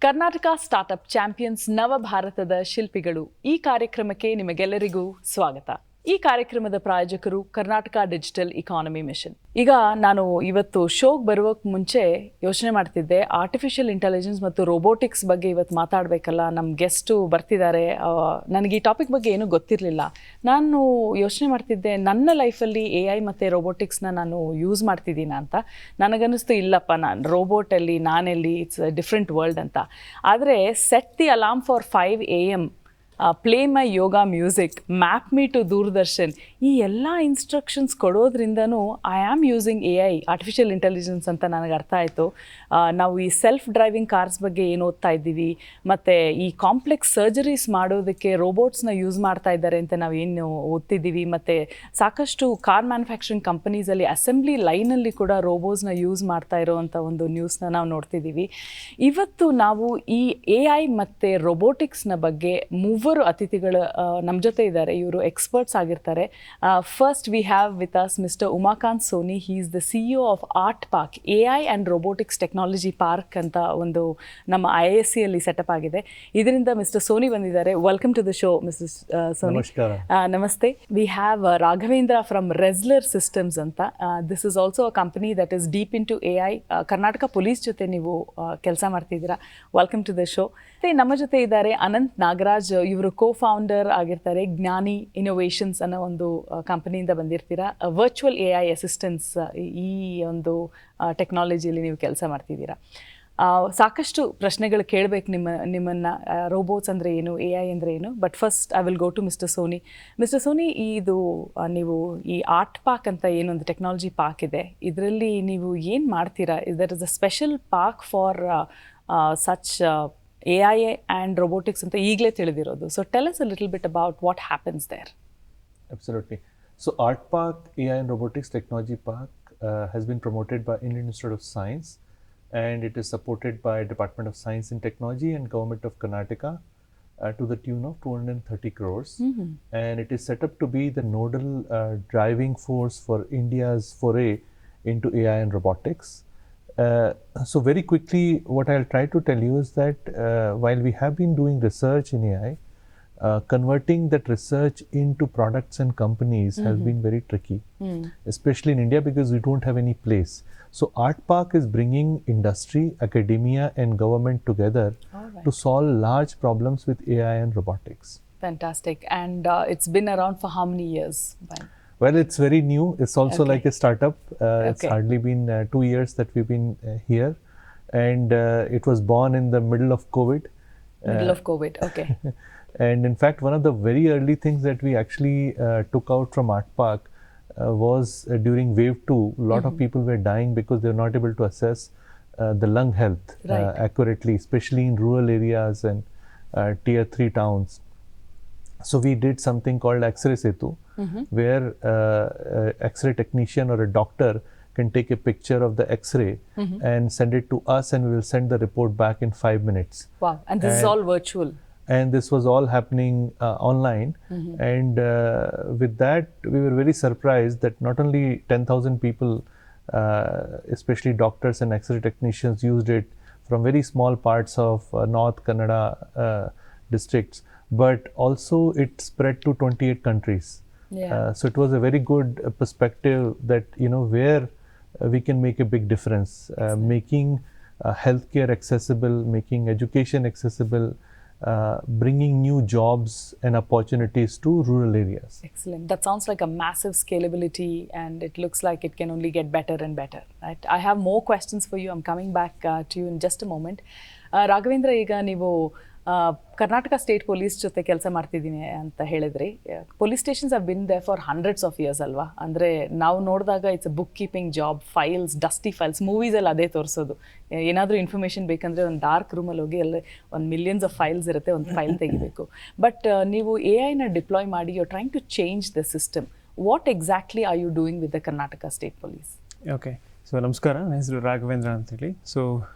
Karnataka startup champions ನವ ಭಾರತದ ಶಿಲ್ಪಿಗಳು ಈ ಕಾರ್ಯಕ್ರಮಕ್ಕೆ ನಿಮಗೆಲ್ಲರಿಗೂ ಸ್ವಾಗತ. ಈ ಕಾರ್ಯಕ್ರಮದ ಪ್ರಾಯೋಜಕರು ಕರ್ನಾಟಕ ಡಿಜಿಟಲ್ ಇಕಾನಮಿ ಮಿಷನ್. ಈಗ ನಾನು ಇವತ್ತು ಶೋಗೆ ಬರುವಕ್ಕೆ ಮುಂಚೆ ಯೋಚನೆ ಮಾಡ್ತಿದ್ದೆ, ಆರ್ಟಿಫಿಷಿಯಲ್ ಇಂಟೆಲಿಜೆನ್ಸ್ ಮತ್ತು ರೋಬೋಟಿಕ್ಸ್ ಬಗ್ಗೆ ಇವತ್ತು ಮಾತಾಡಬೇಕಲ್ಲ, ನಮ್ಮ ಗೆಸ್ಟು ಬರ್ತಿದ್ದಾರೆ. ನನಗೆ ಈ ಟಾಪಿಕ್ ಬಗ್ಗೆ ಏನೂ ಗೊತ್ತಿರಲಿಲ್ಲ. ನಾನು ಯೋಚನೆ ಮಾಡ್ತಿದ್ದೆ, ನನ್ನ ಲೈಫಲ್ಲಿ AI ಮತ್ತು ರೋಬೋಟಿಕ್ಸ್ನ ನಾನು ಯೂಸ್ ಮಾಡ್ತಿದ್ದೀನ ಅಂತ. ನನಗನ್ನಿಸ್ತು ಇಲ್ಲಪ್ಪ, ನಾನು ರೋಬೋಟಲ್ಲಿ ನಾನೆಲ್ಲಿ, ಇಟ್ಸ್ ಅ ಡಿಫ್ರೆಂಟ್ ವರ್ಲ್ಡ್ ಅಂತ. ಆದರೆ set the alarm for 5 AM, play my yoga music, map me to Doordarshan, ಈ ಎಲ್ಲ ಇನ್ಸ್ಟ್ರಕ್ಷನ್ಸ್ ಕೊಡೋದ್ರಿಂದನೂ I am using AI, artificial intelligence ಅಂತ ನನಗೆ ಅರ್ಥ ಆಯಿತು. ನಾವು ಈ ಸೆಲ್ಫ್ ಡ್ರೈವಿಂಗ್ ಕಾರ್ಸ್ ಬಗ್ಗೆ ಏನು ಓದ್ತಾ ಇದ್ದೀವಿ, ಮತ್ತು ಈ ಕಾಂಪ್ಲೆಕ್ಸ್ ಸರ್ಜರೀಸ್ ಮಾಡೋದಕ್ಕೆ ರೋಬೋಟ್ಸ್ನ ಯೂಸ್ ಮಾಡ್ತಾ ಇದ್ದಾರೆ ಅಂತ ನಾವು ಏನು ಓದ್ತಿದ್ದೀವಿ, ಮತ್ತು ಸಾಕಷ್ಟು ಕಾರ್ ಮ್ಯಾನುಫ್ಯಾಕ್ಚರಿಂಗ್ ಕಂಪನೀಸಲ್ಲಿ ಅಸೆಂಬ್ಲಿ ಲೈನಲ್ಲಿ ಕೂಡ ರೋಬೋಟ್ಸ್ನ ಯೂಸ್ ಮಾಡ್ತಾ ಇರೋವಂಥ ಒಂದು ನ್ಯೂಸ್ನ ನಾವು ನೋಡ್ತಿದ್ದೀವಿ. ಇವತ್ತು ನಾವು ಈ AI ಮತ್ತು ರೋಬೋಟಿಕ್ಸ್ನ ಬಗ್ಗೆ ಮೂವರು ಅತಿಥಿಗಳು ನಮ್ಮ ಜೊತೆ ಇದ್ದಾರೆ. ಇವರು ಎಕ್ಸ್ಪರ್ಟ್ಸ್ ಆಗಿರ್ತಾರೆ. First we have with us mister Umakant Soni. He is the CEO of art park, AI and robotics technology park ಅಂತ ಒಂದು ನಮ್ಮ IISc ಸೆಟಪ್ ಆಗಿದೆ. ಇದರಿಂದ ಮಿಸ್ಟರ್ ಸೋನಿ ಬಂದಿದ್ದಾರೆ. Welcome to the show mister Soni. ನಮಸ್ತೆ. We have Raghavendra from wrestler systems ಅಂತ. This is also a company that is deep into AI. Karnataka police ಜೊತೆ ನೀವು ಕೆಲಸ ಮಾಡ್ತಿದ್ದೀರಾ. Welcome to the show. ನಮ್ಮ ಜೊತೆ ಇದ್ದಾರೆ ಅನಂತ್ ನಾಗರಾಜ್. ಇವರು ಕೋ-ಫೌಂಡರ್ ಆಗಿರ್ತಾರೆ. ಜ್ಞಾನಿ ಇನೋವೇಷನ್ಸ್ ಅನ್ನೋ ಒಂದು ಕಂಪನಿಯಿಂದ ಬಂದಿರ್ತೀರಾ. ವರ್ಚುವಲ್ AI ಅಸಿಸ್ಟೆನ್ಸ್, ಈ ಒಂದು ಟೆಕ್ನಾಲಜಿಯಲ್ಲಿ ನೀವು ಕೆಲಸ ಮಾಡ್ತಿದ್ದೀರಾ. ಸಾಕಷ್ಟು ಪ್ರಶ್ನೆಗಳು ಕೇಳಬೇಕು ನಿಮ್ಮನ್ನು. ರೋಬೋಟ್ಸ್ ಅಂದರೆ ಏನು, AI ಅಂದರೆ ಏನು. But first I will go to mister Soni. Mister Soni, ಇದು ನೀವು ಈ ಆರ್ಟ್ ಪಾರ್ಕ್ ಅಂತ ಏನೊಂದು ಟೆಕ್ನಾಲಜಿ ಪಾರ್ಕ್ ಇದೆ, ಇದರಲ್ಲಿ ನೀವು ಏನು ಮಾಡ್ತೀರಾ? There is a special park for such AI and robotics ಅಂತ ಈಗಲೇ ತಿಳಿದಿರೋದು. So tell us a little bit about what happens there. Absolutely. So Art Park AI and Robotics Technology Park has been promoted by Indian Institute of Science, and it is supported by Department of Science and Technology and Government of Karnataka to the tune of 230 crores. Mm-hmm. And it is set up to be the nodal driving force for India's foray into AI and robotics. So very quickly, what I'll try to tell you is that while we have been doing research in AI, converting that research into products and companies has been very tricky, especially in India, because we don't have any place. So Art Park is bringing industry, academia and government together to solve large problems with AI and robotics. Fantastic. And it's been around for how many years? Well, it's very new. It's also like a startup. It's hardly been 2 years that we've been here. And it was born in the middle of COVID. Okay. And in fact, one of the very early things that we actually took out from Art Park was during wave 2, a lot of people were dying because they were not able to assess the lung health accurately, especially in rural areas and tier 3 towns. So we did something called X-ray Setu, where X-ray technician or a doctor can take a picture of the X-ray and send it to us, and we will send the report back in 5 minutes. Wow! And this is all virtual. And this was all happening online. And with that, we were very surprised that not only 10,000 people, especially doctors and X-ray technicians, used it from very small parts of North Kannada districts, but also it spread to 28 countries. So it was a very good perspective that, you know, where we can make a big difference, making healthcare accessible, making education accessible, bringing new jobs and opportunities to rural areas. Excellent. That sounds like a massive scalability, and it looks like it can only get better and better, right? I have more questions for you. I'm coming back to you in just a moment. Raghavendra, ಈಗ ನೀವು Karnataka state police ಜೊತೆ ಕೆಲಸ ಮಾಡ್ತಿದ್ದೀನಿ ಅಂತ ಹೇಳಿದ್ರಿ. Police stations have been there for hundreds of years ಅಲ್ವಾ? ಅಂದರೆ ನಾವು ನೋಡಿದಾಗ it's a book keeping job, files, dusty files. ಮೂವೀಸಲ್ಲಿ ಅದೇ ತೋರಿಸೋದು. ಏನಾದರೂ ಇನ್ಫಾರ್ಮೇಷನ್ ಬೇಕಂದರೆ ಒಂದು ಡಾರ್ಕ್ ರೂಮಲ್ಲಿ ಹೋಗಿ ಎಲ್ಲ ಒಂದು ಮಿಲಿಯನ್ಸ್ ಆಫ್ ಫೈಲ್ಸ್ ಇರುತ್ತೆ, ಒಂದು ಫೈಲ್ ತೆಗಿಬೇಕು. ಬಟ್ ನೀವು AI ಡಿಪ್ಲಾಯ್ ಮಾಡಿ you are trying to change the system. What exactly are you doing with the Karnataka state police? Okay, so ನಮಸ್ಕಾರ, ನನ್ನ ಹೆಸರು ರಾಘವೇಂದ್ರ ಅಂತೇಳಿ. ಸೊ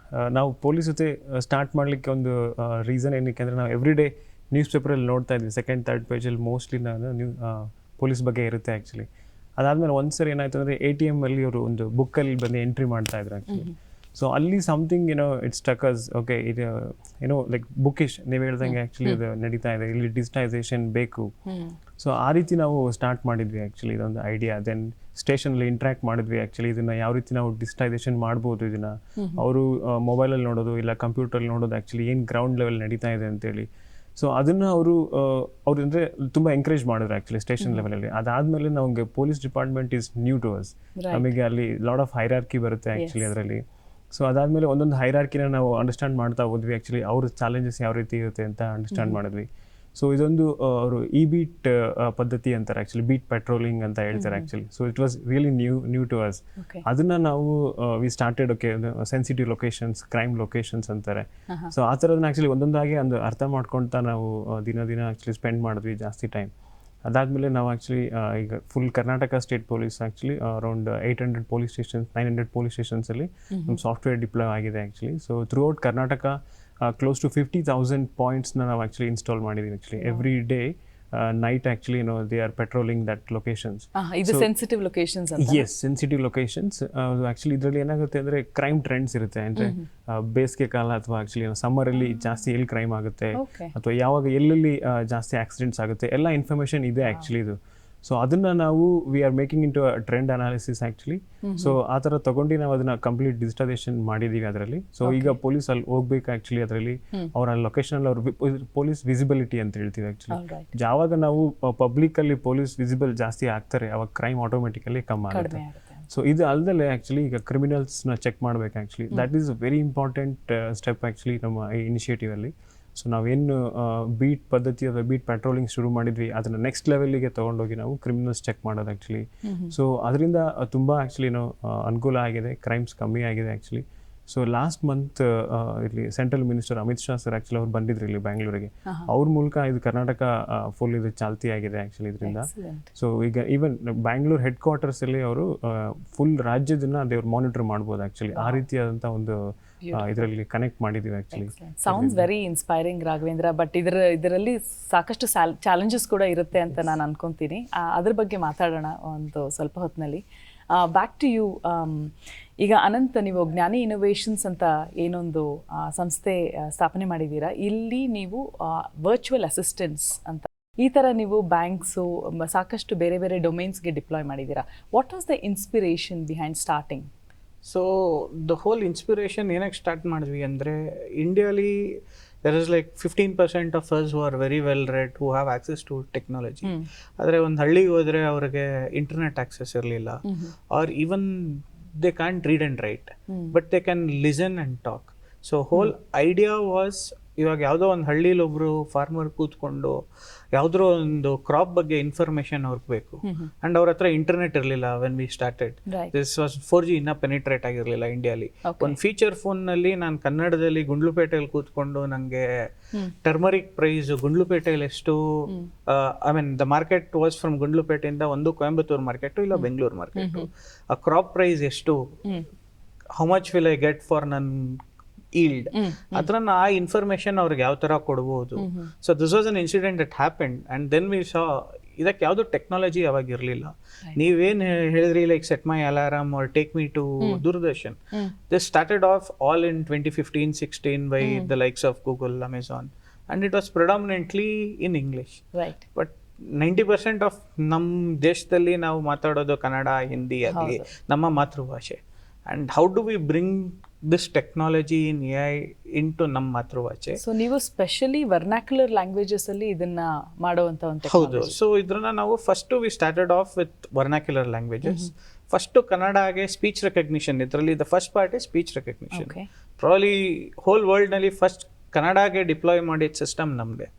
ನಾವು ಪೊಲೀಸ್ ಜೊತೆ ಸ್ಟಾರ್ಟ್ ಮಾಡಲಿಕ್ಕೆ ಒಂದು ರೀಸನ್ ಏನಕ್ಕೆ ಅಂದರೆ, ನಾವು ಎವ್ರಿ ಡೇ ನ್ಯೂಸ್ ಪೇಪರಲ್ಲಿ ನೋಡ್ತಾ ಇದ್ವಿ, ಸೆಕೆಂಡ್ ಥರ್ಡ್ ಪೇಜಲ್ಲಿ ಮೋಸ್ಟ್ಲಿ ನಾನು ಪೊಲೀಸ್ ಬಗ್ಗೆ ಇರುತ್ತೆ ಆ್ಯಕ್ಚುಲಿ. ಅದಾದಮೇಲೆ ಒಂದು ಸರಿ ಏನಾಯಿತು ಅಂದರೆ ATM ಅಲ್ಲಿ ಅವರು ಒಂದು ಬುಕ್ಕಲ್ಲಿ ಬಂದು ಎಂಟ್ರಿ ಮಾಡ್ತಾಯಿದ್ರು ಆ್ಯಕ್ಚುಲಿ. ಸೊ ಅಲ್ಲಿ ಸಮಥಿಂಗ್ ಇಟ್ಸ್ ಟಕಸ್ ಓಕೆ ಇದು ಲೈಕ್ ಬುಕಿಶ್ ನೀವು ಹೇಳ್ದಂಗೆ ಆ್ಯಕ್ಚುಲಿ ಅದು ನಡೀತಾ ಇದೆ, ಇಲ್ಲಿ ಡಿಜಿಟೈಸೇಷನ್ ಬೇಕು. ಸೊ ಆ ರೀತಿ ನಾವು ಸ್ಟಾರ್ಟ್ ಮಾಡಿದ್ವಿ ಆ್ಯಕ್ಚುಲಿ ಇದೊಂದು ಐಡಿಯಾ. ದೆನ್ ಸ್ಟೇಷನಲ್ಲಿ ಇಂಟ್ರ್ಯಾಕ್ಟ್ ಮಾಡಿದ್ವಿ ಆ್ಯಕ್ಚುಲಿ ಇದನ್ನು ಯಾವ ರೀತಿ ನಾವು ಡಿಜಿಟೈಸೇಷನ್ ಮಾಡ್ಬೋದು ಇದನ್ನು. ಅವರು ಮೊಬೈಲಲ್ಲಿ ನೋಡೋದು ಇಲ್ಲ ಕಂಪ್ಯೂಟ್ರಲ್ಲಿ ನೋಡೋದು ಆ್ಯಕ್ಚುಲಿ ಏನು ಗ್ರೌಂಡ್ ಲೆವೆಲ್ ನಡೀತಾ ಇದೆ ಅಂತೇಳಿ. ಸೊ ಅದನ್ನು ಅವರು ಅಂದರೆ ತುಂಬ ಎಂಕರೇಜ್ ಮಾಡಿದ್ರು ಆ್ಯಕ್ಚುಲಿ ಸ್ಟೇಷನ್ ಲೆವೆಲಲ್ಲಿ. ಅದಾದಮೇಲೆ ನಮಗೆ police department is new to us. ನಮಗೆ ಅಲ್ಲಿ ಲಾಟ್ ಆಫ್ ಹೈರಾರ್ಕಿ ಬರುತ್ತೆ ಆ್ಯಕ್ಚುಲಿ ಅದರಲ್ಲಿ. ಸೊ ಅದಾದಮೇಲೆ ಒಂದೊಂದು ಹೈರಾರ್ಕಿನ ನಾವು ಅಂಡರ್ಸ್ಟ್ಯಾಂಡ್ ಮಾಡ್ತಾ ಹೋದ್ವಿ ಆ್ಯಕ್ಚುಲಿ. ಅವ್ರ ಚಾಲೆಂಜಸ್ ಯಾವ ರೀತಿ ಇರುತ್ತೆ ಅಂತ ಅಂಡರ್ಸ್ಟ್ಯಾಂಡ್ ಮಾಡಿದ್ವಿ. ಸೊ ಇದೊಂದು ಅವರು ಬೀಟ್ ಪದ್ಧತಿ ಅಂತಾರೆ ಆ್ಯಕ್ಚುಲಿ, ಬೀಟ್ ಪೆಟ್ರೋಲಿಂಗ್ ಅಂತ ಹೇಳ್ತಾರೆ actually. So it was really new to us. ಅದನ್ನು ನಾವು we started okay sensitive locations, crime locations ಅಂತಾರೆ. ಸೊ ಆ ಥರದನ್ನ ಆ್ಯಕ್ಚುಲಿ ಒಂದೊಂದಾಗಿ ಒಂದು ಅರ್ಥ ಮಾಡ್ಕೊಳ್ತಾ ನಾವು ದಿನ ಆ್ಯಕ್ಚುಲಿ ಸ್ಪೆಂಡ್ ಮಾಡಿದ್ವಿ ಜಾಸ್ತಿ ಟೈಮ್. ಅದಾದಮೇಲೆ ನಾವು ಆ್ಯಕ್ಚುಲಿ ಈಗ full Karnataka state police actually around 800 police stations 900 police ಸ್ಟೇಷನ್ಸಲ್ಲಿ ನಮ್ಮ ಸಾಫ್ಟ್ವೇರ್ ಡಿಪ್ಲಾಯ್ ಆಗಿದೆ actually. So through Karnataka close to 50,000 ಪಾಯಿಂಟ್ಸ್ನ ನಾವು ಆ್ಯಕ್ಚುಲಿ ಇನ್ಸ್ಟಾಲ್ ಮಾಡಿದ್ದೀವಿ actually. Every day night actually they are patrolling that locations. ಇದು ಸೆನ್ಸಿಟಿವ್ ಲೊಕೇಶನ್ಸ್ ಅಂತ? Yes, sensitive locations. Actually ಇದರಲ್ಲಿ ಏನಾಗುತ್ತೆ ಅಂದರೆ ಕ್ರೈಮ್ ಟ್ರೆಂಡ್ಸ್ ಇರುತ್ತೆ. ಅಂದರೆ ಬೇಸಿಗೆ ಕಾಲ ಅಥವಾ ಆ್ಯಕ್ಚುಲಿ ಸಮ್ಮರಲ್ಲಿ ಜಾಸ್ತಿ ಎಲ್ಲಿ ಕ್ರೈಮ್ ಆಗುತ್ತೆ ಅಥವಾ ಯಾವಾಗ ಎಲ್ಲೆಲ್ಲಿ ಜಾಸ್ತಿ ಆಕ್ಸಿಡೆಂಟ್ಸ್ ಆಗುತ್ತೆ ಎಲ್ಲ ಇನ್ಫಾರ್ಮೇಷನ್ ಇದೆ ಆ್ಯಕ್ಚುಲಿ ಇದು. ಸೊ ಅದನ್ನು ನಾವು we are making into trend analysis actually. So ಆ ಥರ ತೊಗೊಂಡು ನಾವು ಅದನ್ನು ಕಂಪ್ಲೀಟ್ ಡಿಜಿಟೈಸೇಷನ್ ಮಾಡಿದ್ದೀವಿ ಅದರಲ್ಲಿ. ಸೊ ಈಗ ಪೊಲೀಸ್ ಅಲ್ಲಿ ಹೋಗ್ಬೇಕು ಆ್ಯಕ್ಚುಲಿ ಅದರಲ್ಲಿ ಅವ್ರ ಲೊಕೇಶನಲ್ಲಿ ಅವ್ರ ಪೊಲೀಸ್ ವಿಸಿಬಿಲಿಟಿ ಅಂತ ಹೇಳ್ತೀವಿ ಆ್ಯಕ್ಚುಲಿ. ಯಾವಾಗ ನಾವು ಪಬ್ಲಿಕ್ಕಲ್ಲಿ ಪೊಲೀಸ್ ವಿಸಿಬಲ್ ಜಾಸ್ತಿ ಆಗ್ತಾರೆ ಅವಾಗ ಕ್ರೈಮ್ ಆಟೋಮೆಟಿಕಲಿ ಕಮ್ಮಿ ಆಗುತ್ತೆ. ಸೊ ಇದು ಅಲ್ಲದೆ ಆ್ಯಕ್ಚುಲಿ ಈಗ ಕ್ರಿಮಿನಲ್ಸ್ನ ಚೆಕ್ ಮಾಡಬೇಕು actually. That is a very important step actually ನಮ್ಮ ಈ ಇನಿಷಿಯೇಟಿವಲ್ಲಿ. ಸೊ ನಾವೇನು ಬೀಟ್ ಪದ್ಧತಿ ಅಥವಾ ಬೀಟ್ ಪೆಟ್ರೋಲಿಂಗ್ ಶುರು ಮಾಡಿದ್ವಿ ಅದನ್ನು ನೆಕ್ಸ್ಟ್ ಲೆವೆಲ್ಗೆ ತೊಗೊಂಡೋಗಿ ನಾವು ಕ್ರಿಮಿನಲ್ಸ್ ಚೆಕ್ ಮಾಡೋದು ಆ್ಯಕ್ಚುಲಿ. ಸೊ ಅದರಿಂದ ತುಂಬ ಆ್ಯಕ್ಚುಲಿ ಅನುಕೂಲ ಆಗಿದೆ, ಕ್ರೈಮ್ಸ್ ಕಮ್ಮಿ ಆಗಿದೆ ಆ್ಯಕ್ಚುಲಿ. ಸೊ ಲಾಸ್ಟ್ ಮಂತ್ ಇಲ್ಲಿ central minister Amit Shah sir actually ಅವ್ರು ಬಂದಿದ್ರು ಇಲ್ಲಿ ಬ್ಯಾಂಗ್ಳೂರಿಗೆ. ಅವ್ರ ಮೂಲಕ ಇದು ಕರ್ನಾಟಕ ಫುಲ್ ಇದು ಚಾಲ್ತಿ ಆಗಿದೆ ಆ್ಯಕ್ಚುಲಿ ಇದರಿಂದ. ಸೊ ಈಗ ಈವನ್ ಬ್ಯಾಂಗ್ಳೂರ್ ಹೆಡ್ ಕ್ವಾರ್ಟರ್ಸಲ್ಲಿ ಅವರು ಫುಲ್ ರಾಜ್ಯದನ್ನ ದೇವ್ರು ಮಾನಿಟರ್ ಮಾಡ್ಬೋದು ಆ್ಯಕ್ಚುಲಿ. ಆ ರೀತಿಯಾದಂಥ ಒಂದು ಇದರಲ್ಲಿ ಕನೆಕ್ಟ್ ಮಾಡಿದ್ದೀವಿ actually. Sounds very inspiring Raghavendra. But ಇದರಲ್ಲಿ ಸಾಕಷ್ಟು ಚಾಲೆಂಜಸ್ ಕೂಡ ಇರುತ್ತೆ ಅಂತ ನಾನು ಅನ್ಕೊಂತೀನಿ. ಅದ್ರ ಬಗ್ಗೆ ಮಾತಾಡೋಣ ಒಂದು ಸ್ವಲ್ಪ ಹೊತ್ತಿನಲ್ಲಿ. Back to you. ಈಗ ಅನಂತ್, ನೀವು ಜ್ಞಾನಿ ಇನೋವೇಷನ್ಸ್ ಅಂತ ಏನೊಂದು ಸಂಸ್ಥೆ ಸ್ಥಾಪನೆ ಮಾಡಿದ್ದೀರಾ. ಇಲ್ಲಿ ನೀವು ವರ್ಚುವಲ್ ಅಸಿಸ್ಟೆಂಟ್ಸ್ ಅಂತ ಈ ಥರ ನೀವು ಬ್ಯಾಂಕ್ಸು ಸಾಕಷ್ಟು ಬೇರೆ ಬೇರೆ ಡೊಮೇನ್ಸ್ಗೆ ಡಿಪ್ಲಾಯ್ ಮಾಡಿದ್ದೀರಾ. What was the inspiration behind starting? So the whole inspiration ಏನಕ್ಕೆ ಸ್ಟಾರ್ಟ್ ಮಾಡಿದ್ವಿ ಅಂದರೆ, ಇಂಡಿಯಾಲಿ there is like 15% of us who are very well read, who have access to technology. ಆದರೆ ಒಂದು ಹಳ್ಳಿಗೆ ಹೋದರೆ ಅವ್ರಿಗೆ ಇಂಟರ್ನೆಟ್ ಆಕ್ಸೆಸ್ ಇರಲಿಲ್ಲ, or even they can't read and write, but they can listen and talk. So whole idea was, ಇವಾಗ ಯಾವುದೋ ಒಂದು ಹಳ್ಳಿಲಿ ಒಬ್ರು ಫಾರ್ಮರ್ ಕೂತ್ಕೊಂಡು ಯಾವುದೋ ಒಂದು ಕ್ರಾಪ್ ಬಗ್ಗೆ ಇನ್ಫಾರ್ಮೇಶನ್ ಅವ್ರಿಗೆ ಬೇಕು, ಅಂಡ್ ಅವ್ರ ಹತ್ರ ಇಂಟರ್ನೆಟ್ ಇರಲಿಲ್ಲ when we started. This was 4G ಇನ್ನೂ ಪೆನಿಟ್ರೇಟ್ ಆಗಿರಲಿಲ್ಲ ಇಂಡಿಯಾಲಿ. ಒಂದು ಫೀಚರ್ ಫೋನ್ನಲ್ಲಿ ನಾನು ಕನ್ನಡದಲ್ಲಿ ಗುಂಡ್ಲುಪೇಟೆಯಲ್ಲಿ ಕೂತ್ಕೊಂಡು ನನಗೆ ಟರ್ಮರಿಕ್ ಪ್ರೈಸ್ ಗುಂಡ್ಲುಪೇಟೆಯಲ್ಲಿ ಎಷ್ಟು, I mean the market was from ಗುಂಡ್ಲುಪೇಟೆಯಿಂದ ಒಂದು ಕೊಯಂಬತ್ತೂರು ಮಾರ್ಕೆಟು ಇಲ್ಲ ಬೆಂಗಳೂರು ಮಾರ್ಕೆಟು, ಆ ಕ್ರಾಪ್ ಪ್ರೈಸ್ ಎಷ್ಟು, how much will I get for ನನ್ನ ಈಲ್ಡ್, ಅದನ್ನ ಆ ಇನ್ಫಾರ್ಮೇಶನ್ ಅವ್ರಿಗೆ ಯಾವ ತರ ಕೊಡ್ಬೋದು. So this was an incident that happened, and then we saw ಇದಕ್ಕೆ ಯಾವುದು ಟೆಕ್ನಾಲಜಿ ಅವಾಗ ಇರಲಿಲ್ಲ. ನೀವೇನ್ ಹೇಳಿದ್ರಿ, like set my alarm or take me to Doordarshan, this started off all in 2015-16 by the likes of Google, Amazon, and it was predominantly in English. But 90% of ನಮ್ಮ ದೇಶದಲ್ಲಿ ನಾವು ಮಾತಾಡೋದು ಕನ್ನಡ, ಹಿಂದಿ ಆಗಲಿ, ನಮ್ಮ ಮಾತೃಭಾಷೆ. And how do we bring this technology in AI into ನಮ್ಮ ಮಾತೃಭಾಷೆ? So ನೀವು ಸ್ಪೆಷಲಿ ವರ್ನಾಕ್ಯುಲರ್ ಲ್ಯಾಂಗ್ವೇಜಸ್ ಅಲ್ಲಿ ಇದನ್ನ ಮಾಡುವಂತ ಒಂದು ಟೆಕ್ನಾಲಜಿ. ಹೌದು. ಸೊ ಇದನ್ನ ನಾವು first we started off with vernacular languages. First ಕನ್ನಡಗೆ ಸ್ಪೀಚ್ ರೆಕಗ್ನಿಷನ್, ಇದರಲ್ಲಿ the first part is speech recognition. Probably whole world ನಲ್ಲಿ ಫಸ್ಟ್ ಕನ್ನಡಗೆ ಡಿಪ್ಲಾಯ್ ಮಾಡಿದ ಸಿಸ್ಟಮ್ ನಮ್ದೆ.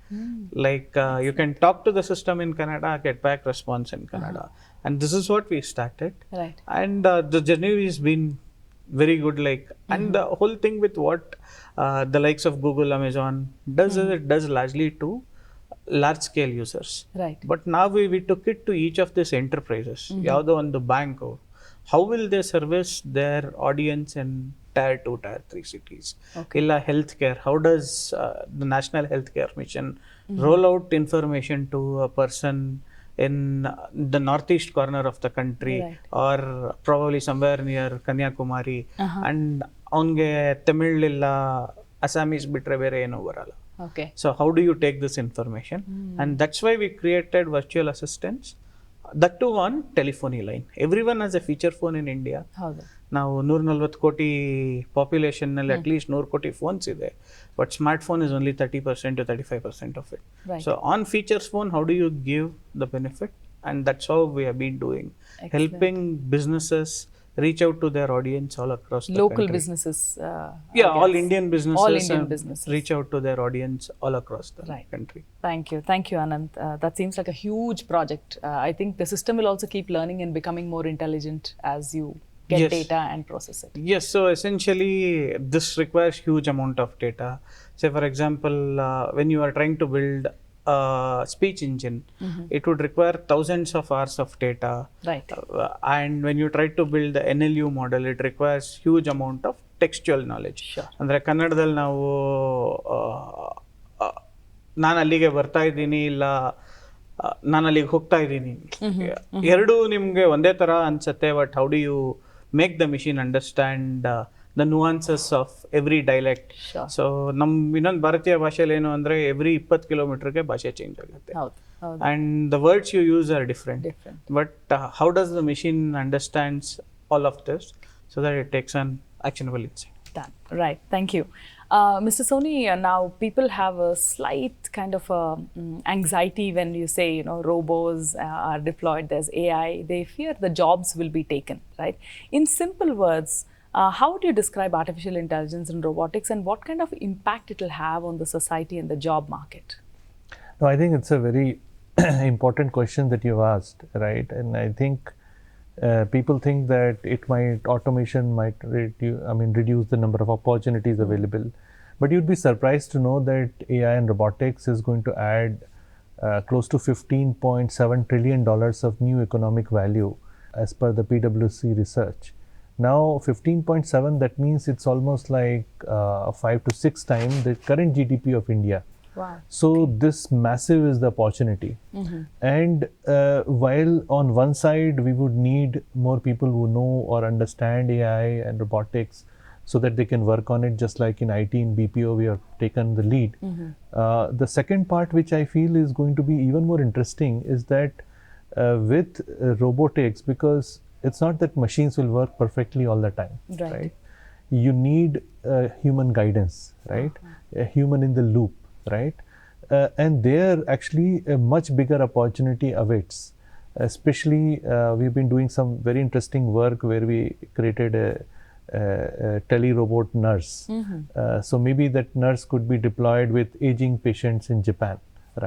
Like you can talk to the system in Kannada, get back response in Kannada, and this is what we started. And the journey is been very good, like, and the whole thing with what the likes of Google, Amazon does is it does largely to large scale users, but now we took it to each of these enterprises. yavado on the bank, how will they service their audience in tier 2, tier 3 cities? illa healthcare, how does the national healthcare mission roll out information to a person in the northeast corner of the country, or probably somewhere near Kanyakumari, and ಅವನಿಗೆ ತಮಿಳ್ ಇಲ್ಲ Assamese ಬಿಟ್ಟರೆ ಬೇರೆ ಏನೂ ಬರಲ್ಲ. Okay. So how do you take this information? And that's why we created virtual assistants, that too on telephony line. Everyone has a feature phone in India. ಹೌದು. ನಾವು 140 ಕೋಟಿ ಪಾಪ್ಯುಲೇಷನ್ನಲ್ಲಿ at least 100 ಕೋಟಿ ಫೋನ್ಸ್ ಇದೆ, but smart phone is only 30% to 35% of it. Right. So on features phone, how do you give the benefit? And that's how we have been doing, Excellent. helping businesses reach out to their audience all across the Local country. businesses. Yeah, all Indian businesses. All Indian and businesses. reach out to their audience all across the Right. country. Thank you, Anant. That seems like a huge project. I think the system will also keep learning and becoming more intelligent as you get Yes. data and process it. Yes, so essentially this requires huge amount of data. Say for example, when you are trying to build a speech engine, it would require thousands of hours of data. Right. And when you try to build the NLU model, it requires huge amount of textual knowledge. Sure. ಅಂದರೆ ಕನ್ನಡದಲ್ಲಿ ನಾವು ನಾನು ಅಲ್ಲಿಗೆ ಬರ್ತಾ ಇದ್ದೀನಿ ಇಲ್ಲ ನಾನು ಅಲ್ಲಿಗೆ ಹೋಗ್ತಾ ಇದ್ದೀನಿ, ಎರಡೂ ನಿಮಗೆ ಒಂದೇ ಥರ ಅನ್ಸುತ್ತೆ, but how do you make the machine understand the nuances of every dialect. Sure. So ನಮ್ಮ ಇನ್ನೊಂದು ಭಾರತೀಯ ಭಾಷೆಯಲ್ಲಿ ಏನು ಅಂದರೆ ಎವ್ರಿ 20 ಕಿಲೋಮೀಟರ್ಗೆ ಭಾಷೆ ಚೇಂಜ್ ಆಗುತ್ತೆ. ಹೌದು. And the words you use are different. Different. But how does the machine understands all of this so that it takes an actionable insight? Done. Right. Thank you. Mr. Soni, now people have a slight kind of anxiety when you say, robots are deployed, there's AI. They fear the jobs will be taken, right? In simple words, how do you describe artificial intelligence and robotics, and what kind of impact it will have on the society and the job market? No, I think it's a very important question that you've asked, right? And I think people think that automation might reduce the number of opportunities available. But you'd be surprised to know that AI and robotics is going to add close to $15.7 trillion of new economic value as per the PwC research. Now 15.7, that means it's almost like 5 to 6 times the current GDP of India. Wow. So this massive is the opportunity. And while on one side we would need more people who know or understand AI and robotics so that they can work on it, just like in IT and BPO we have taken the lead. The second part which I feel is going to be even more interesting is that with robotics, because it's not that machines will work perfectly all the time, right? You need human guidance, right? A human in the loop, right? And there actually a much bigger opportunity awaits. Especially we've been doing some very interesting work where we created a tele-robot nurse. So maybe that nurse could be deployed with aging patients in Japan,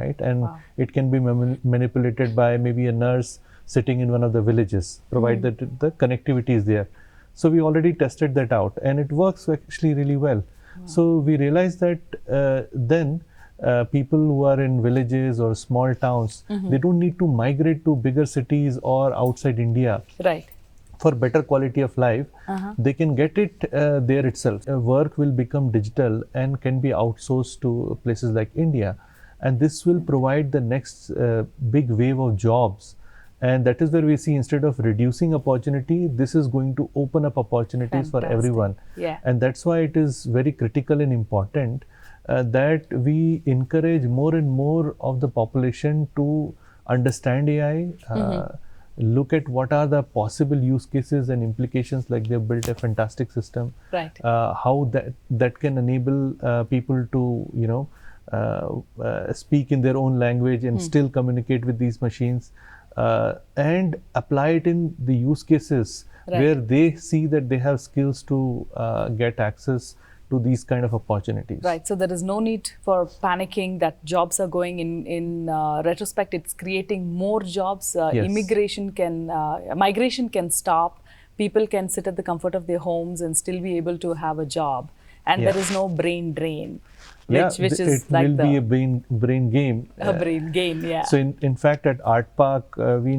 right? And it can be manipulated by maybe a nurse sitting in one of the villages, provided that the connectivity is there. So we already tested that out and it works actually really well. So we realized that then people who are in villages or small towns, they don't need to migrate to bigger cities or outside India. Right. For better quality of life, they can get it there itself. Work will become digital and can be outsourced to places like India. And this will provide the next big wave of jobs. And that is where we see, instead of reducing opportunity, this is going to open up opportunities for everyone. Yeah. And that's why it is very critical and important that we encourage more and more of the population to understand AI, look at what are the possible use cases and implications, like they've built a fantastic system. Right. How that can enable people to, speak in their own language and still communicate with these machines. And apply it in the use cases where they see that they have skills to get access to these kind of opportunities. Right. So there is no need for panicking that jobs are going. In retrospect, it's creating more jobs. Yes. Migration can stop. People can sit at the comfort of their homes and still be able to have a job. And there is no brain drain. Which is it like will be a brain game. A brain game, yeah. So in fact at Art Park, we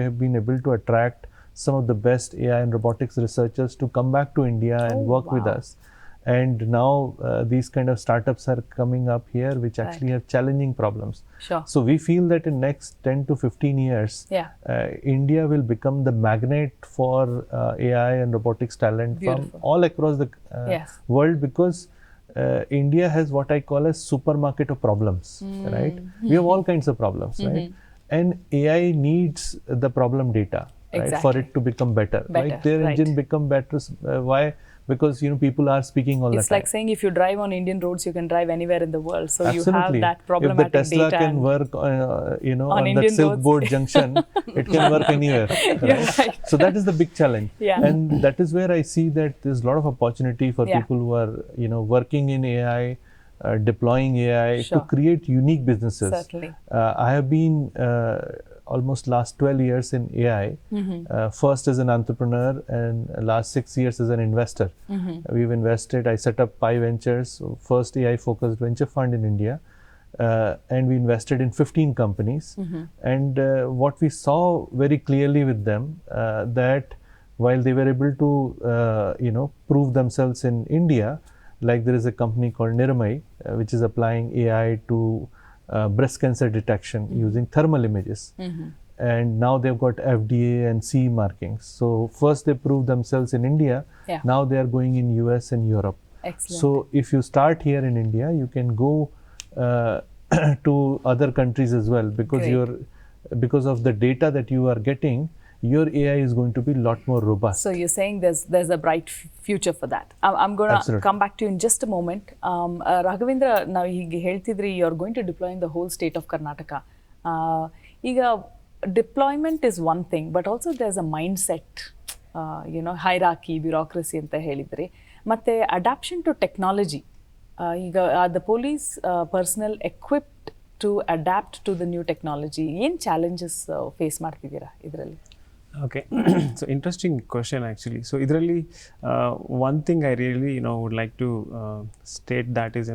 have been able to attract some of the best AI and robotics researchers to come back to India and work with us. And now these kind of startups are coming up here, which actually have challenging problems. Sure. So we feel that in next 10 to 15 years, Yeah. India will become the magnet for AI and robotics talent Beautiful. from all across the Yes. world, because India has what I call as supermarket of problems, right? We have all kinds of problems, right? And AI needs the problem data, right, for Exactly. it to become better, Better, right? Their right. engine become better. Why? Because people are speaking all It's the time. like saying if you drive on Indian roads, you can drive anywhere in the world. So you have Absolutely. that If the problematic Tesla data. can work, on on that Indian Silk roads. Board junction, it can work anywhere. You're Right? right. So that is the big challenge. Yeah. And that is where I see that there's a lot of opportunity for Yeah. people who are, working in AI, deploying AI to Sure. create unique businesses. Certainly. I have been almost last 12 years in AI, first as an entrepreneur and last 6 years as an investor. We've invested, I set up Pi Ventures, first AI focused venture fund in India. And we invested in 15 companies. And what we saw very clearly with them, that while they were able to, prove themselves in India, like there is a company called Nirmay, which is applying AI to breast cancer detection using thermal images. And now they've got FDA and CE markings. So first they proved themselves in India. Yeah. Now they are going in US and Europe. Excellent. So if you start here in India, you can go to other countries as well, because Great. because of the data that you are getting, your AI is going to be a lot more robust. So you're saying there's a bright future for that. I'm going to Absolutely. come back to you in just a moment. Raghavendra, now ಹೀಗೆ ಹೇಳ್ತಿದ್ರಿ you are going to deploy in the whole state of Karnataka. ಈಗ deployment is one thing, but also there's a mindset, hierarchy, bureaucracy ಅಂತ ಹೇಳಿದ್ರಿ. ಮತ್ತೆ adaptation to technology. ಈಗ the police personnel equipped to adapt to the new technology. ಏನು challenges face ಮಾಡ್ತಿದ್ದೀರಾ ಇದರಲ್ಲಿ? Okay, so interesting question actually. So idರಲ್ಲಿ one thing I really would like to state that is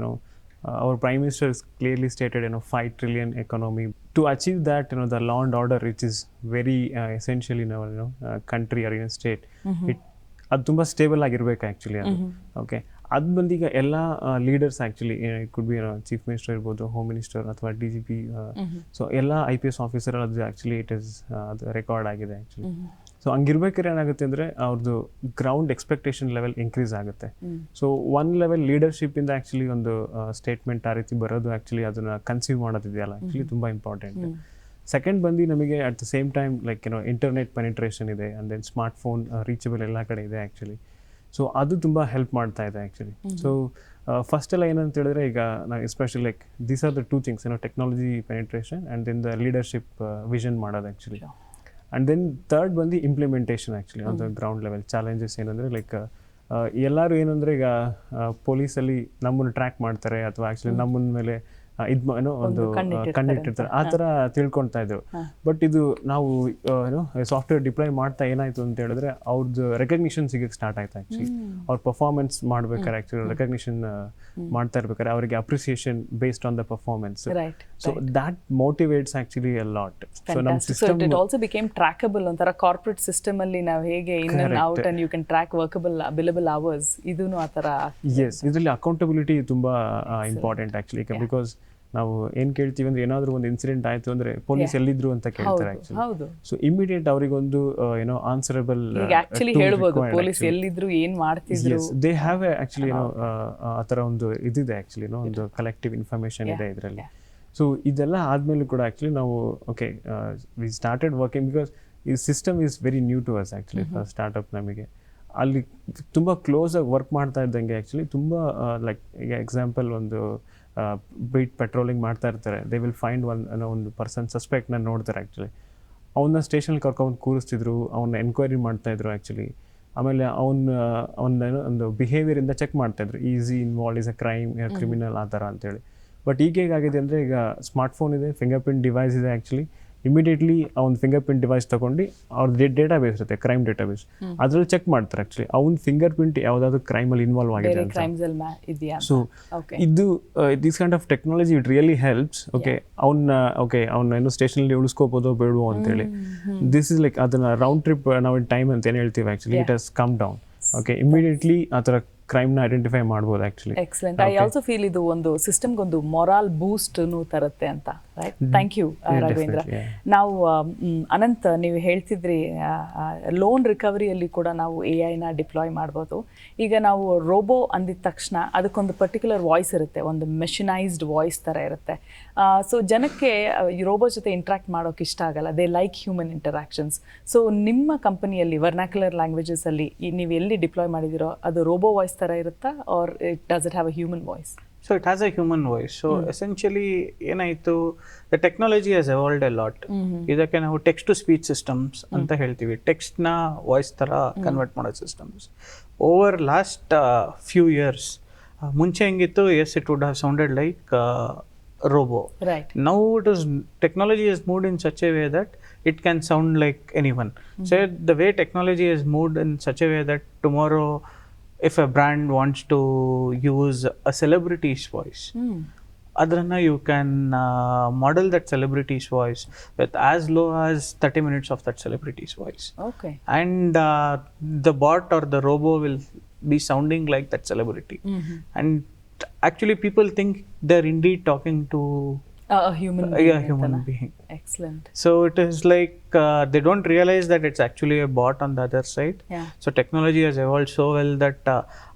our Prime Minister has clearly stated 5 trillion economy. To achieve that, the law and order, which is very essential in our country or in a state, ಅದು ತುಂಬ stable ಆಗಿರ್ಬೇಕು actually ಅದು. Okay, ಅದು ಬಂದೀಗ ಎಲ್ಲ leaders actually it could be chief minister ಇರ್ಬೋದು, home minister ಅಥವಾ DGP, so ಎಲ್ಲ IPS officer ಅದು ಆ್ಯಕ್ಚುಲಿ ಇಟ್ ಇಸ್ ಅದು ರೆಕಾರ್ಡ್ ಆಗಿದೆ ಆ್ಯಕ್ಚುಲಿ. ಸೊ ಹಂಗಿರ್ಬೇಕಾದ್ರೆ ಏನಾಗುತ್ತೆ ಅಂದರೆ ಅವ್ರದ್ದು ಗ್ರೌಂಡ್ ಎಕ್ಸ್ಪೆಕ್ಟೇಷನ್ ಲೆವೆಲ್ ಇನ್ಕ್ರೀಸ್ ಆಗುತ್ತೆ. ಸೊ ಒನ್ ಲೆವೆಲ್ ಲೀಡರ್ಶಿಪ್ಪಿಂದ ಆ್ಯಕ್ಚುಲಿ ಒಂದು ಸ್ಟೇಟ್ಮೆಂಟ್ ಆ ರೀತಿ ಬರೋದು ಆ್ಯಕ್ಚುಲಿ ಅದನ್ನು ಕನ್ಸೀವ್ ಮಾಡೋದಿದೆಯಲ್ಲ ಆ್ಯಕ್ಚುಲಿ ತುಂಬ ಇಂಪಾರ್ಟೆಂಟ್. ಸೆಕೆಂಡ್ ಬಂದು ನಮಗೆ at the same time like internet penetration ಇದೆ, and then smart phone reachable ಎಲ್ಲ ಕಡೆ ಇದೆ ಆ್ಯಕ್ಚುಲಿ. ಸೊ ಅದು ತುಂಬ ಹೆಲ್ಪ್ ಮಾಡ್ತಾ ಇದೆ ಆ್ಯಕ್ಚುಲಿ. ಸೊ ಫಸ್ಟ್ ಎಲ್ಲ ಏನಂತ ಹೇಳಿದ್ರೆ ಈಗ ನಾವು especially like these are the two things, technology penetration and then the leadership vision ಮಾಡೋದು ಆ್ಯಕ್ಚುಲಿ. ಆ್ಯಂಡ್ ದೆನ್ ಥರ್ಡ್ ಬಂದು implementation actually on the ground level. Challenges ಏನಂದರೆ ಲೈಕ್ ಎಲ್ಲರೂ ಏನಂದರೆ ಈಗ ಪೊಲೀಸಲ್ಲಿ ನಮ್ಮನ್ನು ಟ್ರ್ಯಾಕ್ ಮಾಡ್ತಾರೆ ಅಥವಾ ಆ್ಯಕ್ಚುಲಿ ನಮ್ಮನ ಮೇಲೆ ಒಂದು ಕಣ್ಣಿಟ್ಟಿರ್ತಾರೆ, ಆ ಥರ ತಿಳ್ಕೊಳ್ತಾ ಇದ್ರು. ಬಟ್ ಇದು ನಾವು ಸಾಫ್ಟ್ವೇರ್ ಡಿಪ್ಲಾಯ್ ಮಾಡ್ತಾ ಏನಾಯ್ತು ಅಂತ ಹೇಳಿದ್ರೆ ಅವ್ರದ್ದು ರೆಕಗ್ನಿಷನ್ ಸಿಗಕ್ಕೆ ಸ್ಟಾರ್ಟ್ ಆಯ್ತು ಆ್ಯಕ್ಚುಲಿ. ಅವ್ರ ಪರ್ಫಾರ್ಮೆನ್ಸ್ ಮಾಡ್ಬೇಕಾದ್ರೆ ಆ್ಯಕ್ಚುಲಿ ರೆಕಗ್ನಿಷನ್ ಮಾಡ್ತಾ ಇರ್ಬೇಕಾದ್ರೆ ಅವರಿಗೆ appreciation based on the performance. So that motivates actually a lot. So ನಮ್ಮ system it also became trackable. ಒಂಥರ ಕಾರ್ಪೊರೇಟ್ ಸಿಸ್ಟಮ್ ಅಲ್ಲಿ ನಾವು ಹೇಗೆ in and out and you can track workable billable hours, ಇದೂ ಆ ಥರ. ಎಸ್, ಇದರಲ್ಲಿ ಅಕೌಂಟಬಿಲಿಟಿ ತುಂಬ ಇಂಪಾರ್ಟೆಂಟ್ ಆ್ಯಕ್ಚುಲಿ. ಬಿಕಾಸ್ ನಾವು ಏನು ಕೇಳ್ತೀವಿ ಅಂದರೆ ಏನಾದರೂ ಒಂದು ಇನ್ಸಿಡೆಂಟ್ ಆಯಿತು ಅಂದರೆ ಪೊಲೀಸ್ ಎಲ್ಲಿದ್ರು ಅಂತ ಕೇಳ್ತಾರೆ ಆ್ಯಕ್ಚುಲಿ. ಸೊ ಇಮಿಡಿಯೇಟ್ ಅವರಿಗೊಂದು ಆನ್ಸರಬಲ್ ಆಕ್ಚುಲಿ ಹೇಳ್ಬೋದು ಪೊಲೀಸ್ ಎಲ್ಲಿದ್ರು ಏನು ಮಾಡ್ತಿದ್ರು. ದೇ ಹ್ಯಾವ್ ಆ್ಯಕ್ಚುಲಿ ಆ ಥರ ಒಂದು ಇದಿದೆ ಆ್ಯಕ್ಚುಲಿ, ಒಂದು ಕಲೆಕ್ಟಿವ್ ಇನ್ಫಾರ್ಮೇಷನ್ ಇದೆ ಇದರಲ್ಲಿ. ಸೊ ಇದೆಲ್ಲ ಆದಮೇಲೂ ಕೂಡ ಆ್ಯಕ್ಚುಲಿ ನಾವು okay we started working because ಈ system is very new to us actually. Startup ನಮಗೆ ಅಲ್ಲಿ ತುಂಬ ಕ್ಲೋಸಾಗಿ ವರ್ಕ್ ಮಾಡ್ತಾ ಇದ್ದಂಗೆ ಆ್ಯಕ್ಚುಲಿ ತುಂಬ ಲೈಕ್ ಈಗ ಎಕ್ಸಾಂಪಲ್ ಒಂದು ಬೀಟ್ ಪೆಟ್ರೋಲಿಂಗ್ ಮಾಡ್ತಾ ಇರ್ತಾರೆ, ದೇ ವಿಲ್ ಫೈಂಡ್ ಒಂದು ಪರ್ಸನ್ ಸಸ್ಪೆಕ್ಟ್ನ ನೋಡ್ತಾರೆ ಆ್ಯಕ್ಚುಲಿ. ಅವನ್ನ ಸ್ಟೇಷನ್ಗೆ ಕರ್ಕೊಂಡು ಕೂರಿಸ್ತಿದ್ರು, ಅವನ್ನ ಎನ್ಕ್ವೈರಿ ಮಾಡ್ತಾಯಿದ್ರು ಆ್ಯಕ್ಚುಲಿ. ಆಮೇಲೆ ಅವನ್ನ ಒಂದು ಬಿಹೇವಿಯರಿಂದ ಚೆಕ್ ಮಾಡ್ತಾಯಿದ್ರು, easy involve is a crime criminal ಆ ಥರ ಅಂತೇಳಿ. ಬಟ್ ಈಗ ಹೇಗಾಗಿದೆ ಅಂದರೆ ಈಗ ಸ್ಮಾರ್ಟ್ಫೋನ್ ಇದೆ, ಫಿಂಗರ್ ಪ್ರಿಂಟ್ ಡಿವೈಸ್ ಇದೆ ಆ್ಯಕ್ಚುಲಿ. ಇಮಿಡಿಯೇಟ್ಲಿ ಅವ್ನ ಫಿಂಗರ್ ಪ್ರಿಂಟ್ ಡಿವೈಸ್ ತೊಗೊಂಡು ಅವ್ರ ಡೇಟಾಬೇಸ್ ಇರುತ್ತೆ, ಕ್ರೈಮ್ ಡೇಟಾಬೇಸ್, ಅದರಲ್ಲಿ ಚೆಕ್ ಮಾಡ್ತಾರೆ ಆ್ಯಕ್ಚುಲಿ ಅವ್ನ ಫಿಂಗರ್ ಪ್ರಿಂಟ್ ಯಾವುದಾದ್ರು ಕ್ರೈಮಲ್ಲಿ ಇನ್ವಾಲ್ವ್ ಆಗಿದೆ ಅಂತ. ಸೊ ಇದು this kind of technology it really helps. ಅವ್ನ ಏನು ಸ್ಟೇಷನಲ್ಲಿ ಉಳಿಸ್ಕೋಬೋದೋ ಬೇಡವೋ ಅಂತೇಳಿ. ದಿಸ್ ಇಸ್ ಲೈಕ್ ಅದನ್ನು ರೌಂಡ್ ಟ್ರಿಪ್ ನಾವು ಟೈಮ್ ಅಂತ ಏನು ಹೇಳ್ತೀವಿ actually, it has come down. Okay, immediately ಆ ಥರ ಕ್ರೈಮ್ನ ಐಡೆಂಟಿಫೈ ಮಾಡ್ಬೋದು actually. Excellent. I also feel ಇದು ಒಂದು ಸಿಸ್ಟಮ್ಗೊಂದು ಮೊರಾಲ್ ಬೂಸ್ಟ್ ತರುತ್ತೆ ಅಂತ. Right, thank you Raghavendra. ನಾವು ಅನಂತ್, ನೀವು ಹೇಳ್ತಿದ್ರಿ ಲೋನ್ ರಿಕವರಿಯಲ್ಲಿ ಕೂಡ ನಾವು AI ನ ಡಿಪ್ಲಾಯ್ ಮಾಡ್ಬೋದು. ಈಗ ನಾವು ರೋಬೋ ಅಂದಿದ ತಕ್ಷಣ ಅದಕ್ಕೊಂದು ಪರ್ಟಿಕ್ಯುಲರ್ ವಾಯ್ಸ್ ಇರುತ್ತೆ, ಒಂದು ಮೆಷಿನೈಸ್ಡ್ ವಾಯ್ಸ್ ಥರ ಇರುತ್ತೆ. ಸೊ ಜನಕ್ಕೆ ರೋಬೋ ಜೊತೆ ಇಂಟ್ರಾಕ್ಟ್ ಮಾಡೋಕೆ ಇಷ್ಟ ಆಗಲ್ಲ, they like human interactions. So ನಿಮ್ಮ ಕಂಪನಿಯಲ್ಲಿ ವರ್ನಾಕ್ಯುಲರ್ ಲ್ಯಾಂಗ್ವೇಜಸಲ್ಲಿ ನೀವು ಎಲ್ಲಿ ಡಿಪ್ಲಾಯ್ ಮಾಡಿದಿರೋ ಅದು ರೋಬೋ ವಾಯ್ಸ್ ಥರ ಇರುತ್ತಾ, or does it have a human voice? So it has a human voice. So essentially ಏನಾಯಿತು, the technology has evolved a lot. ಇದಕ್ಕೆ ನಾವು ಟೆಕ್ಸ್ಟ್ ಟು ಸ್ಪೀಚ್ ಸಿಸ್ಟಮ್ಸ್ ಅಂತ ಹೇಳ್ತೀವಿ. ಟೆಕ್ಸ್ಟ್ನ ವಾಯ್ಸ್ ಥರ ಕನ್ವರ್ಟ್ ಮಾಡೋ systems. Over last few years, ಮುಂಚೆ ಹೆಂಗಿತ್ತು, as it would have sounded like robo. Right. Now technology has moved in such a way that it can sound like anyone. So the way technology has moved in such a way that tomorrow if a brand wants to use a celebrity's voice, adrana you can model that celebrity's voice with as low as 30 minutes of that celebrity's voice. Okay. And the bot or the robo will be sounding like that celebrity. And actually people think they're indeed talking to a human being. A human being. Excellent. So it is like they don't realize that it's actually a bot on the other side. Yeah. So technology has evolved so well that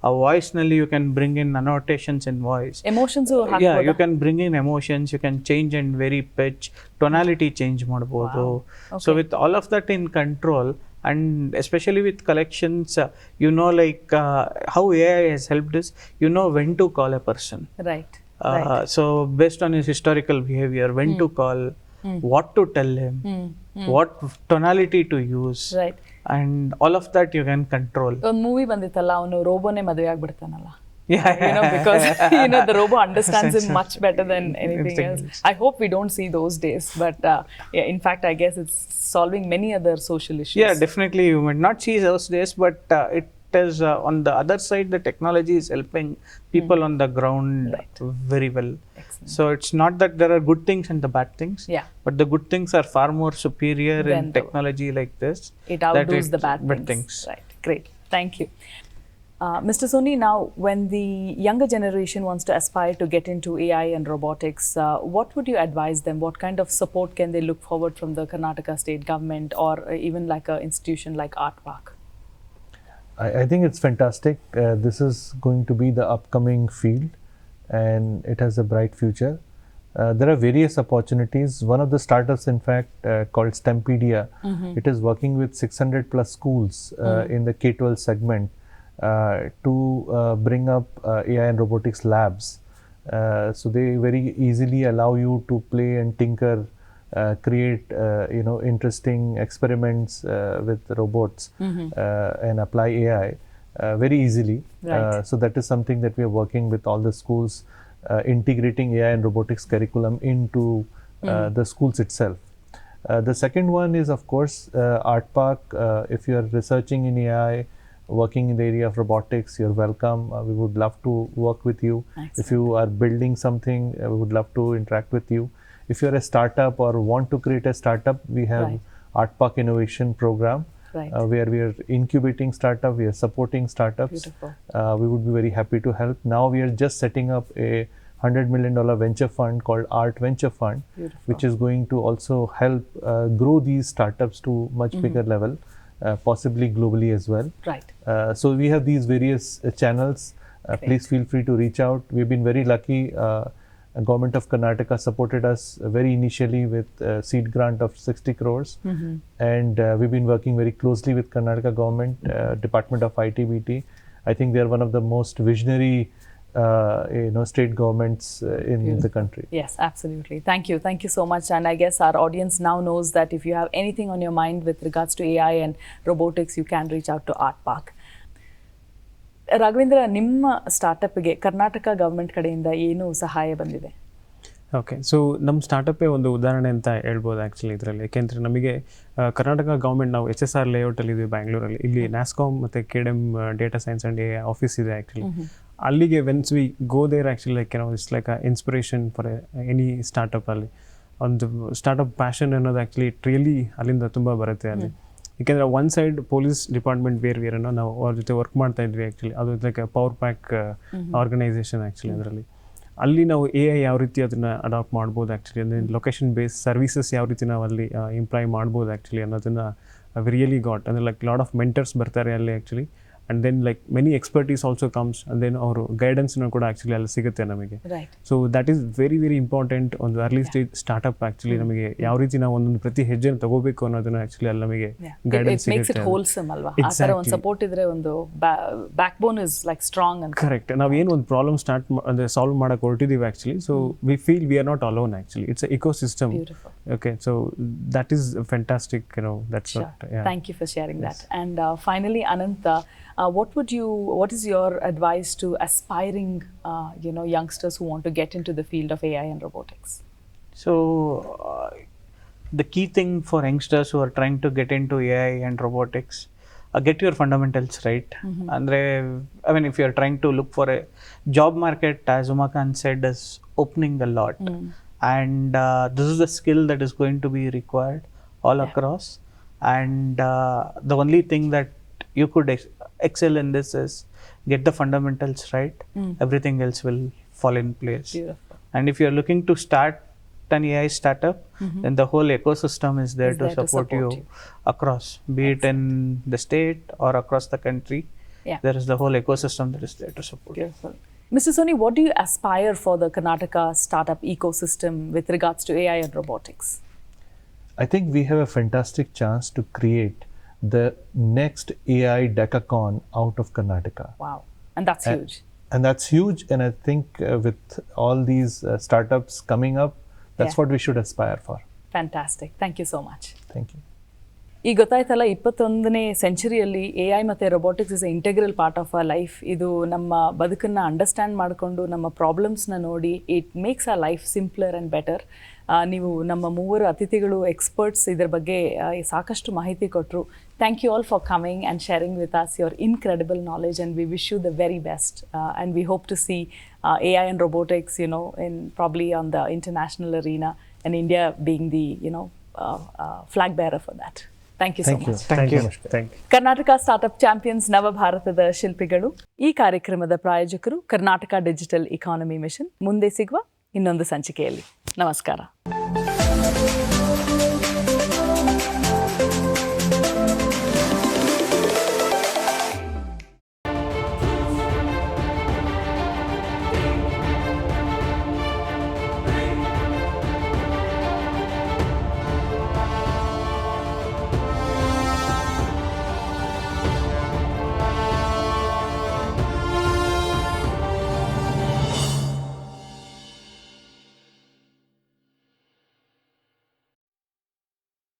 a voice nalli you can bring in annotations in voice. Emotions Yeah, you can bring in emotions, you can change and vary pitch, tonality change ಮಾಡಬಹುದು. Wow. So with all of that in control, and especially with collections, you know, like how AI has helped us, you know when to call a person. Right. So based on his historical behavior, when to call, what to tell him, what tonality to use, Right. and all of that you can control. ಒಂದು movie ಬಂದಿತ್ತಲ್ಲ, ಅವನು ರೋಬೋನೇ ಮದುವೆ ಆಗ್ಬಿಡ್ತಾನಲ್ಲ. Yeah, because the robot understands him much better than anything else. I hope we don't see those days, but in fact I guess it's solving many other social issues. Yeah, definitely you might not see those days, but it is on the other side the technology is helping people on the ground very well. Excellent. So it's not that there are good things and the bad things, Yeah. but the good things are far more superior Than in technology like this. It outdoes the bad things. Right. Great. Thank you. Mr. Soni, now when the younger generation wants to aspire to get into AI and robotics, what would you advise them? What kind of support can they look forward from the Karnataka state government or even like an institution like Art Park? I think it's fantastic. This is going to be the upcoming field and it has a bright future. There are various opportunities. One of the startups, in fact, called Stempedia, it is working with 600 plus schools in the K-12 segment to bring up AI and robotics labs. So they very easily allow you to play and tinker, create interesting experiments with robots and apply AI very easily. Right. So that is something that we are working with all the schools, integrating AI and robotics curriculum into the schools itself. The second one is, of course, Art Park. If you are researching in AI, working in the area of robotics, you're welcome. We would love to work with you. Excellent. If you are building something, we would love to interact with you. If you're a startup or want to create a startup, we have Art Park Innovation Program, Right. where we are incubating startup, we are supporting startups. Beautiful. We would be very happy to help. Now we are just setting up a $100 million venture fund called Art Venture Fund, Beautiful. which is going to also help grow these startups to much bigger level, possibly globally as well. Right. So we have these various channels. Please feel free to reach out. We've been very lucky. Government of Karnataka supported us very initially with seed grant of 60 crores. And we've been working very closely with Karnataka government, Department of ITBT. I think they are one of the most visionary state governments in the country. Yes, absolutely. Thank you. Thank you so much. And I guess our audience now knows that if you have anything on your mind with regards to AI and robotics, you can reach out to Art Park. Raghavendra, ನಿಮ್ಮ ಸ್ಟಾರ್ಟಪ್ಗೆ Karnataka government ಕಡೆಯಿಂದ ಏನು ಸಹಾಯ ಬಂದಿದೆ? Okay, so ನಮ್ಮ ಸ್ಟಾರ್ಟಪ್ಪೇ ಒಂದು ಉದಾಹರಣೆ ಅಂತ ಹೇಳ್ಬೋದು ಆ್ಯಕ್ಚುಲಿ ಇದರಲ್ಲಿ. ಯಾಕೆಂದರೆ ನಮಗೆ ಕರ್ನಾಟಕ ಗೌರ್ಮೆಂಟ್, ನಾವು HSR ಲೇಔಟಲ್ಲಿ ಇದ್ದೀವಿ ಬ್ಯಾಂಗ್ಳೂರಲ್ಲಿ. ಇಲ್ಲಿ NASSCOM ಮತ್ತು KDM data science and AI office ಇದೆ ಆ್ಯಕ್ಚುಲಿ. ಅಲ್ಲಿಗೆ whence we go there actually like it's like a inspiration for any ಸ್ಟಾರ್ಟಪ್ಪಲ್ಲಿ. ಒಂದು ಸ್ಟಾರ್ಟಪ್ ಪ್ಯಾಷನ್ ಅನ್ನೋದು ಆ್ಯಕ್ಚುಲಿ ರಿಯಲಿ ಅಲ್ಲಿಂದ ತುಂಬ ಬರುತ್ತೆ ಅಲ್ಲಿ. ಯಾಕೆಂದರೆ ಒನ್ ಸೈಡ್ ಪೊಲೀಸ್ ಡಿಪಾರ್ಟ್ಮೆಂಟ್ ಬೇರೆ ನಾವು ಅವ್ರ ಜೊತೆ ವರ್ಕ್ ಮಾಡ್ತಾ ಇದ್ವಿ ಆ್ಯಕ್ಚುಲಿ. ಅದು like power pack organization actually. ಅದರಲ್ಲಿ ಅಲ್ಲಿ ನಾವು AI ಯಾವ ರೀತಿ ಅದನ್ನು ಅಡಾಪ್ಟ್ ಮಾಡ್ಬೋದು ಆ್ಯಕ್ಚುಲಿ, ಅಂದರೆ ಲೊಕೇಶನ್ ಬೇಸ್ ಸರ್ವಿಸಸ್ ಯಾವ ರೀತಿ ನಾವು ಅಲ್ಲಿ ಇಂಪ್ಲಾಯ್ ಮಾಡ್ಬೋದು ಆ್ಯಕ್ಚುಲಿ ಅನ್ನೋದನ್ನು ವಿ ರಿಯಲಿ ಗಾಟ್. ಅಂದರೆ ಲೈಕ್ ಲಾಟ್ ಆಫ್ ಮೆಂಟರ್ಸ್ ಬರ್ತಾರೆ ಅಲ್ಲಿ actually. And then like many expertise also comes. And then ಅವರು ಗೈಡೆನ್ಸ್ನ ಕೂಡ ಆ್ಯಕ್ಚುಲಿ ಅಲ್ಲಿ ಸಿಗುತ್ತೆ ನಮಗೆ. So that is very very important ಒಂದು ಅರ್ಲಿ ಸ್ಟೇಜ್ ಸ್ಟಾರ್ಟ್ಅಪ್ ಆ್ಯಕ್ಚುಲಿ. ನಮಗೆ ಯಾವ ರೀತಿ ನಾವು ಒಂದೊಂದು ಪ್ರತಿ ಹೆಜ್ಜೆನ ತಗೋಬೇಕು ಅನ್ನೋದನ್ನ ಆ್ಯಕ್ಚುಲಿ ಅಲ್ಲಿ ನಮಗೆ ಗೈಡೆನ್ಸ್ ಸಿಗುತ್ತೆ. ಸಪೋರ್ಟ್ ಇದ್ರೆ ಒಂದು back is like strong ಅಂತ. ಕರೆಕ್ಟ್. ನಾವೇನು ಒಂದು ಪ್ರಾಬ್ಲಮ್ ಅಂದರೆ ಸಾಲ್ವ್ ಮಾಡಕ್ಕೆ ಹೊರಟಿದ್ದೀವಿ actually. So we feel we are not alone actually. It's a ಇಕೋ ಸಿಸ್ಟಮ್. Okay, so that is fantastic, that's sure. what, yeah. Thank you for sharing that. And finally, Anant, what is your advice to aspiring youngsters who want to get into the field of AI and robotics? So the key thing for youngsters who are trying to get into AI and robotics, get your fundamentals right. Andre, I mean, if you are trying to look for a job market, as Umakant said, is opening a lot. And this is the skill that is going to be required all across. And the only thing that you could excel in this is get the fundamentals right. Everything else will fall in place. Beautiful. And if you're looking to start an AI startup, then the whole ecosystem is there to support you across, be it in the state or across the country. There is the whole ecosystem that is there to support. Beautiful. Mr. Soni, what do you aspire for the Karnataka startup ecosystem with regards to AI and robotics? I think we have a fantastic chance to create the next AI decacon out of Karnataka. Wow. And that's huge. And that's huge. And I think with all these startups coming up, that's what we should aspire for. Fantastic. Thank you so much. Thank you. ಈಗ ಗೊತ್ತಾಯ್ತಲ್ಲ, 21ನೇ ಸೆಂಚುರಿಯಲ್ಲಿ AI ಮತ್ತು robotics is A integral part of our life. ಇದು ನಮ್ಮ ಬದುಕನ್ನು understand ಮಾಡಿಕೊಂಡು ನಮ್ಮ ಪ್ರಾಬ್ಲಮ್ಸ್ನ ನೋಡಿ it makes a life simpler and better. ನೀವು ನಮ್ಮ ಮೂವರು ಅತಿಥಿಗಳು ಎಕ್ಸ್ಪರ್ಟ್ಸ್ ಇದ್ರ ಬಗ್ಗೆ ಸಾಕಷ್ಟು ಮಾಹಿತಿ ಕೊಟ್ಟರು. Thank you all for coming and sharing with us your incredible knowledge and we wish you the very best and we hope to see AI and robotics in probably on the international arena and India being the flag bearer for that. Thank you so much. Thank you. Karnataka startup champions ನವ ಭಾರತದ ಶಿಲ್ಪಿಗಳು. ಈ ಕಾರ್ಯಕ್ರಮದ ಪ್ರಾಯೋಜಕರು Karnataka digital economy mission. ಮುಂದೆ ಸಿಗುವ ಇನ್ನೊಂದು ಸಂಚಿಕೆಯಲ್ಲಿ. ನಮಸ್ಕಾರ.